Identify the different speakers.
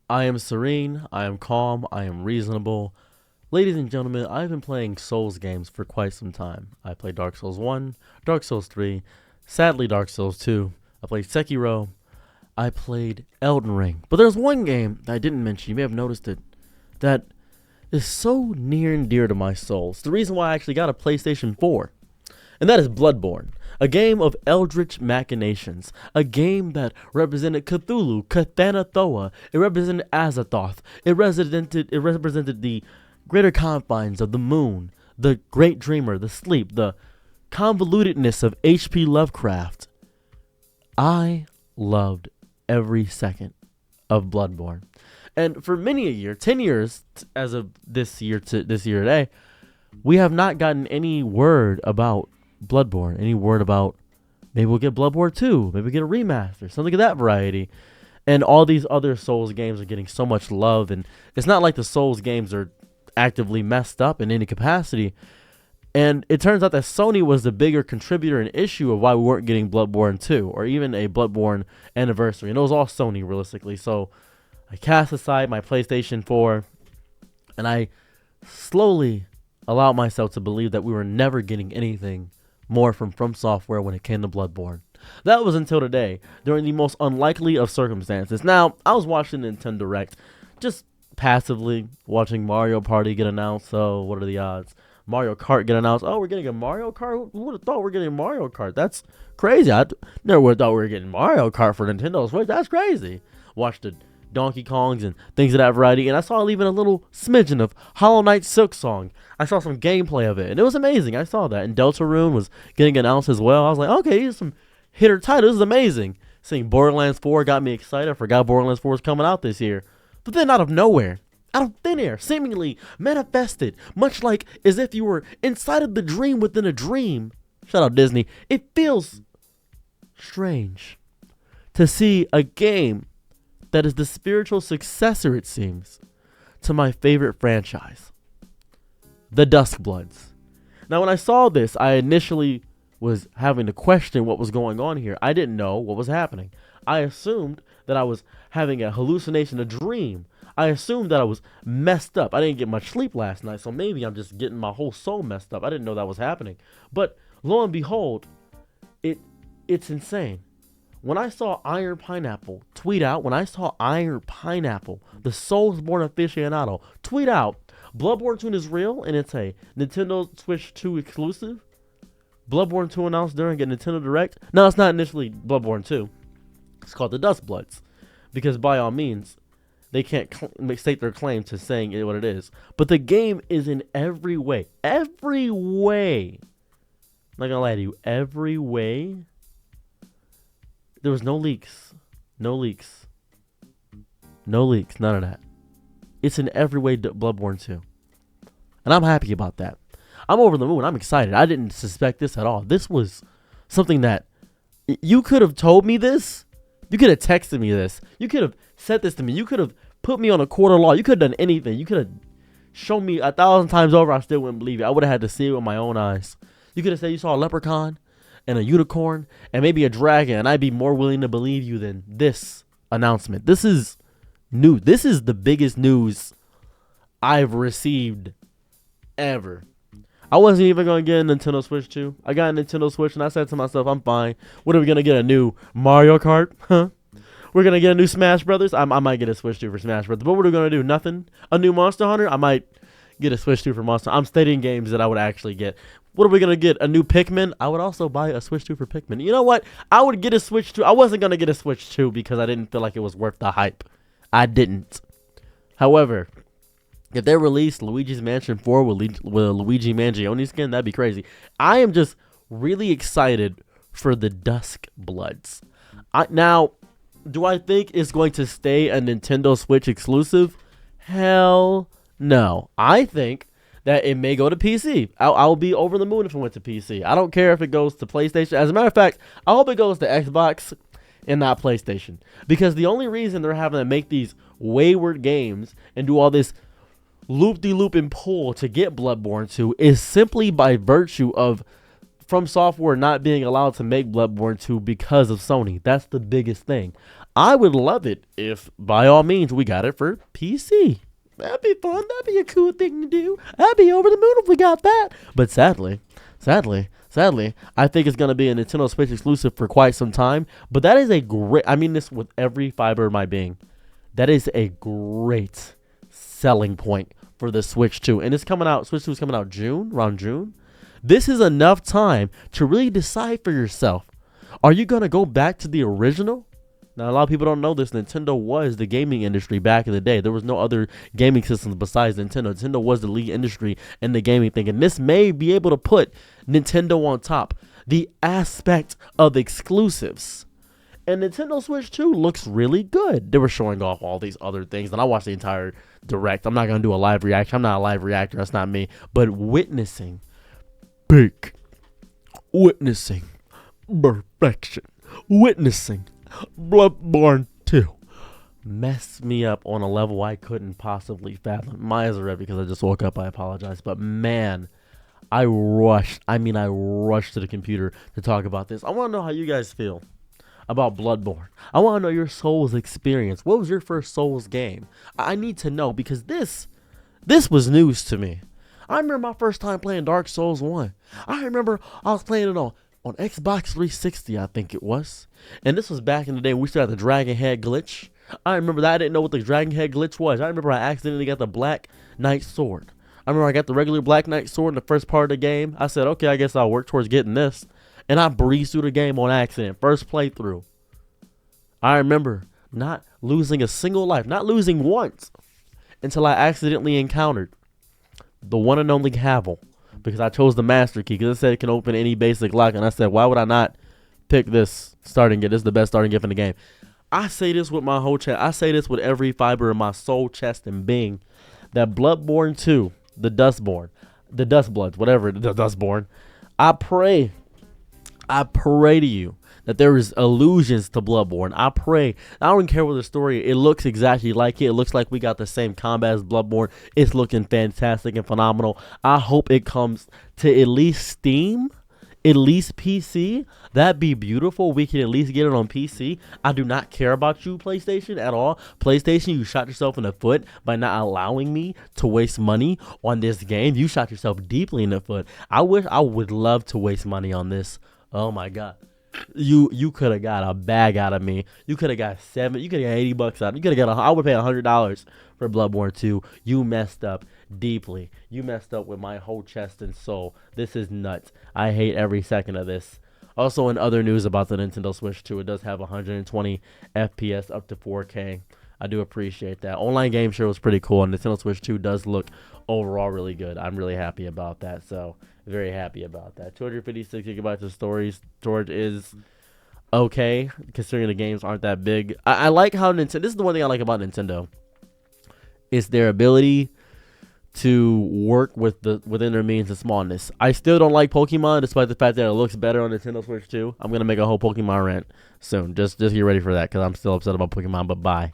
Speaker 1: I am serene, I am calm, I am reasonable. Ladies and gentlemen, I've been playing Souls games for quite some time. I played Dark Souls 1, Dark Souls 3, sadly Dark Souls 2. I played Sekiro, I played Elden Ring. But there's one game that I didn't mention, you may have noticed it, that is so near and dear to my soul. It's the reason why I actually got a PlayStation 4. And that is Bloodborne, a game of eldritch machinations, a game that represented Cthulhu, Cthulhu, it represented Azathoth, it represented the greater confines of the moon, the great dreamer, the sleep, the convolutedness of H.P. Lovecraft. I loved every second of Bloodborne. And for many a year, 10 years as of this year to this year today, we have not gotten any word about Bloodborne, any word about maybe we'll get Bloodborne 2, maybe we'll get a remaster, something of that variety. And all these other Souls games are getting so much love, and it's not like the Souls games are actively messed up in any capacity. And it turns out that Sony was the bigger contributor and issue of why we weren't getting Bloodborne 2 or even a Bloodborne anniversary. And it was all Sony, realistically. So I cast aside my PlayStation 4 and I slowly allowed myself to believe that we were never getting anything more from Software when it came to Bloodborne. That was until today, during the most unlikely of circumstances. Now, I was watching Nintendo Direct, just passively watching Mario Party get announced. So, what are the odds? Mario Kart get announced. Oh, we're getting a Mario Kart? Who would have thought we're getting a Mario Kart? That's crazy. I never would have thought we were getting Mario Kart for Nintendo Switch. That's crazy. Watched the Donkey Kongs and things of that variety, and I saw even a little smidgen of Hollow Knight Silk Song. I saw some gameplay of it, and it was amazing. I saw that, and Deltarune was getting announced as well. I was like, okay, these are some hitter titles. This is amazing. Seeing Borderlands 4 got me excited. I forgot Borderlands 4 was coming out this year. But then out of nowhere, out of thin air, seemingly manifested, much like as if you were inside of the dream within a dream. Shout out Disney. It feels strange to see a game that is the spiritual successor, it seems, to my favorite franchise, the Duskbloods. Now, when I saw this, I initially was having to question what was going on here. I didn't know what was happening. I assumed that I was having a hallucination, a dream. I assumed that I was messed up. I didn't get much sleep last night, so maybe I'm just getting my whole soul messed up. I didn't know that was happening. But lo and behold, it's insane. When I saw Iron Pineapple tweet out, the Soulsborne aficionado, tweet out, Bloodborne 2 is real and it's a Nintendo Switch 2 exclusive. Bloodborne 2 announced during a Nintendo Direct. No, it's not initially Bloodborne 2. It's called the Duskbloods. Because by all means, they can't state their claim to saying it what it is. But the game is in every way. Every way. I'm not going to lie to you. Every way. There was no leaks. None of that. It's in every way Bloodborne 2. And I'm happy about that. I'm over the moon. I'm excited. I didn't suspect this at all. This was something that you could have told me this. You could have texted me this. You could have said this to me. You could have put me on a court of law. You could have done anything. You could have shown me 1,000 times over. I still wouldn't believe it. I would have had to see it with my own eyes. You could have said you saw a leprechaun and a unicorn and maybe a dragon, and I'd be more willing to believe you than this announcement. This is new. This is the biggest news I've received ever. I wasn't even going to get a Nintendo Switch 2. I got a Nintendo Switch and I said to myself, I'm fine. What are we going to get, a new Mario Kart? Huh? We're going to get a new Smash Brothers? I might get a Switch 2 for Smash Brothers. But what are we going to do? Nothing? A new Monster Hunter? I might get a Switch 2 for Monster. I'm stating games that I would actually get. What are we going to get? A new Pikmin? I would also buy a Switch 2 for Pikmin. You know what? I would get a Switch 2. I wasn't going to get a Switch 2 because I didn't feel like it was worth the hype. I didn't. However, if they released Luigi's Mansion 4 with a Luigi Mangione skin, that'd be crazy. I am just really excited for the Duskbloods. Now, do I think it's going to stay a Nintendo Switch exclusive? Hell no. I think that it may go to PC. I'll be over the moon if it went to PC. I don't care if it goes to PlayStation. As a matter of fact, I hope it goes to Xbox and not PlayStation. Because the only reason they're having to make these wayward games and do all this loop-de-loop and pull to get Bloodborne 2 is simply by virtue of From Software not being allowed to make Bloodborne 2 because of Sony. That's the biggest thing. I would love it if, by all means, we got it for PC. That'd be fun. That'd be a cool thing to do. I'd be over the moon if we got that. But sadly, I think it's going to be a Nintendo Switch exclusive for quite some time. But that is a great, I mean this with every fiber of my being. That is a great selling point for the Switch 2. And it's coming out, Switch 2 is coming out around June. This is enough time to really decide for yourself. Are you going to go back to the original? Now, a lot of people don't know this. Nintendo was the gaming industry back in the day. There was no other gaming systems besides Nintendo. Nintendo was the lead industry in the gaming thing. And this may be able to put Nintendo on top. The aspect of exclusives. And Nintendo Switch 2 looks really good. They were showing off all these other things. And I watched the entire Direct. I'm not going to do a live reaction. I'm not a live reactor. That's not me. But witnessing perfection. Witnessing Bloodborne 2 messed me up on a level I couldn't possibly fathom. My eyes are red because I just woke up. I apologize. But man, I rushed to the computer to talk about this. I want to know how you guys feel about Bloodborne. I want to know your Souls experience. What was your first Souls game? I need to know because this was news to me. I remember my first time playing Dark Souls 1. I remember I was playing it on Xbox 360, I think it was. And this was back in the day when we still had the Dragon Head glitch. I remember that. I didn't know what the Dragon Head glitch was. I remember I accidentally got the Black Knight sword. I remember I got the regular Black Knight sword in the first part of the game. I said, okay, I guess I'll work towards getting this. And I breezed through the game on accident. First playthrough. I remember not losing a single life. Not losing once. Until I accidentally encountered the one and only Havel. Because I chose the master key. Because it said it can open any basic lock. And I said, why would I not pick this starting gift? This is the best starting gift in the game. I say this with my whole chest. I say this with every fiber of my soul, chest, and being. That Bloodborne 2, the Dustborn, the Dustbloods, whatever, the Dustborn. I pray to you that there is allusions to Bloodborne. I pray. I don't care what the story. It looks exactly like it. It looks like we got the same combat as Bloodborne. It's looking fantastic and phenomenal. I hope it comes to at least Steam, at least PC. That'd be beautiful. We can at least get it on PC. I do not care about you, PlayStation, at all. PlayStation, you shot yourself in the foot by not allowing me to waste money on this game. You shot yourself deeply in the foot. I would love to waste money on this. Oh my God. You could have got a bag out of me. You could have got you could have got $80 out. You could have got I would pay $100 for Bloodborne 2. You messed up deeply. You messed up with my whole chest and soul. This is nuts. I hate every second of this. Also, in other news about the Nintendo Switch 2, it does have 120 FPS up to 4K. I do appreciate that. Online game share was pretty cool, and Nintendo Switch 2 does look overall really good. I'm really happy about that, so very happy about that. 256 gigabytes of storage is okay, considering the games aren't that big. I like how Nintendo, this is the one thing I like about Nintendo, is their ability to work within their means of smallness. I still don't like Pokemon, despite the fact that it looks better on Nintendo Switch 2. I'm going to make a whole Pokemon rant soon. Just get ready for that, because I'm still upset about Pokemon, but bye.